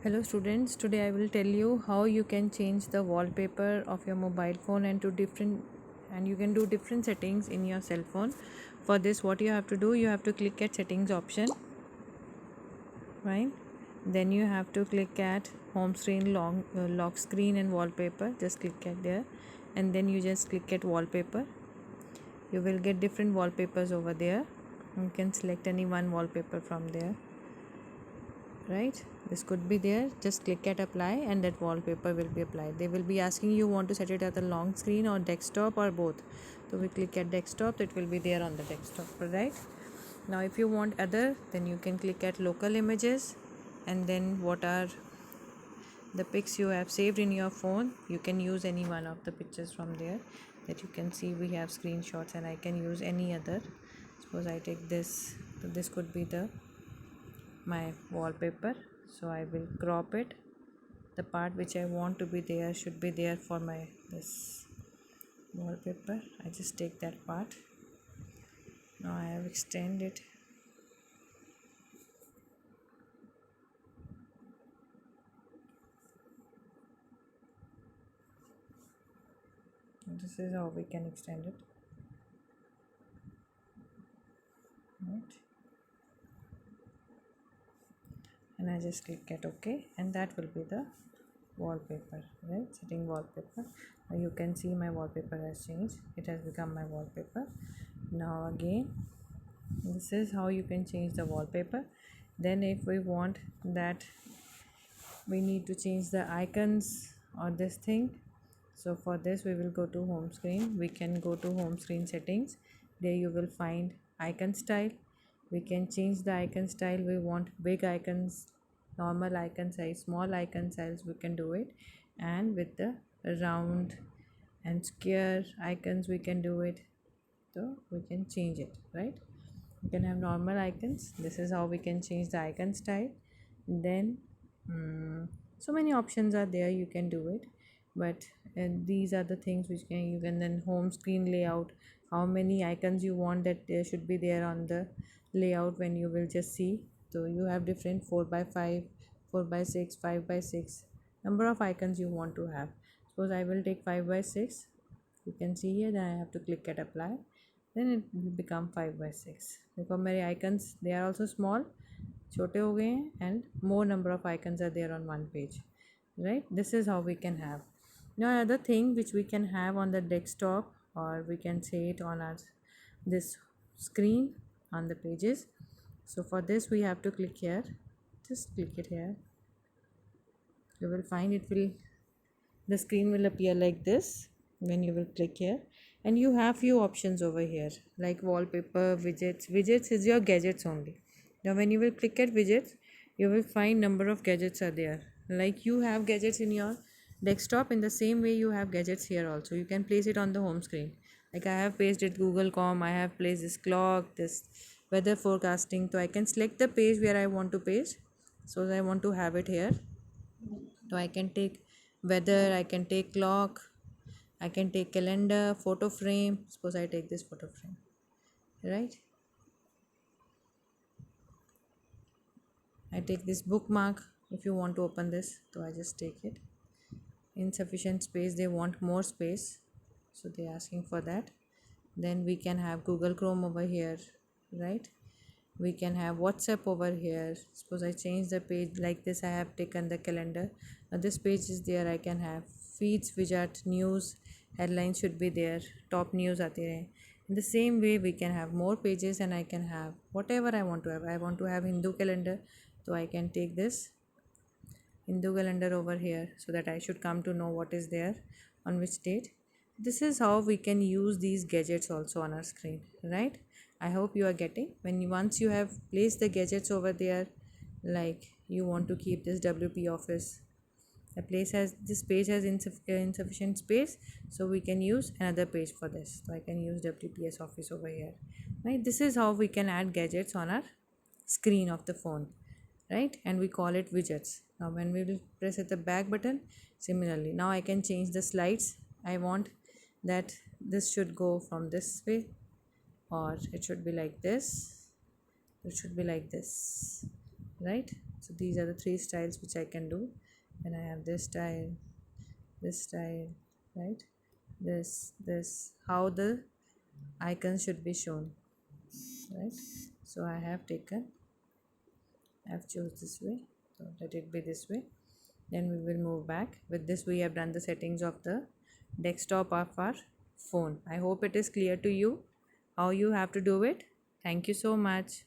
Hello students, today I will tell you how you can change the wallpaper of your mobile phone and you can do different settings in your cell phone. For this what you have to do, you have to click at settings option, right? Then you have to click at home screen, lock screen and wallpaper. Just click at there and then you just click at wallpaper. You will get different wallpapers over there. You can select any one wallpaper from there. Right, this could be there. Just click at apply and that wallpaper will be applied. They will be asking you want to set it at the long screen or desktop or both. So we click at desktop, it will be there on the desktop. Right, now if you want other, then you can click at local images and then what are the pics you have saved in your phone. You can use any one of the pictures from there that you can see. We have screenshots and I can use any other. Suppose I take this, so this could be the my wallpaper. So I will crop it. The part which I want to be there should be there for my this wallpaper. I just take that part. Now I have extended it. This is how we can extend it. Right, and I just click at OK and that will be the wallpaper. Right, setting wallpaper. Now you can see my wallpaper has changed. It has become my wallpaper. Now again, this is how you can change the wallpaper. Then if we want that we need to change the icons or this thing, so for this we will go to home screen. We can go to home screen settings. There you will find icon style. We can change the icon style. We want big icons, normal icon size, small icon size, we can do it. And with the round and square icons we can do it. So we can change it. Right, you can have normal icons. This is how we can change the icon style. Then so many options are there, you can do it. But these are the things which you can then home screen layout, how many icons you want that there should be there on the layout when you will just see. So you have different 4x5, 4x6, 5x6 number of icons you want to have. Suppose I will take 5x6. You can see here that I have to click at apply. Then it will become 5x6 because my icons they are also small, छोटे हो गए हैं, and more number of icons are there on one page. Right, this is how we can have. Now another thing which we can have on the desktop, or we can say it on our this screen on the pages. So for this we have to click here. Just click it here. You will find it will, the screen will appear like this when you will click here, and you have few options over here like wallpaper, widgets is your gadgets only. Now when you will click at widgets, you will find number of gadgets are there. Like you have gadgets in your desktop, in the same way you have gadgets here also. You can place it on the home screen. Like I have placed it Google.com, I have placed this clock, this weather forecasting. So I can select the page where I want to paste. So I want to have it here. So I can take weather, I can take clock, I can take calendar, photo frame. Suppose I take this photo frame. Right, I take this bookmark. If you want to open this, so I just take it. Insufficient space, they want more space, so they're asking for that. Then we can have Google Chrome over here. Right, we can have WhatsApp over here. Suppose I change the page like this. I have taken the calendar. Now this page is there. I can have feeds, widget, news, headlines should be there, top news aate rahe. In the same way we can have more pages, and I can have whatever I want to have. I want to have Hindu calendar, so I can take this Hindu calendar over here, so that I should come to know what is there on which date. This is how we can use these gadgets also on our screen. Right, I hope you are getting. Once you have placed the gadgets over there, like you want to keep this WP Office, the place has this page has insufficient space, so we can use another page for this. So I can use WPS Office over here. Right, this is how we can add gadgets on our screen of the phone. Right, and we call it widgets. Now when we will press at the back button, similarly now I can change the slides. I want that this should go from this way, or it should be like this, it should be like this. Right, so So these are the three styles which I can do. And I have this style, right? This, how the icons should be shown, right? So I have chose this way, so let it be this way. Then we will move back. With this we have done the settings of the desktop of our phone. I hope it is clear to you how you have to do it. Thank you so much.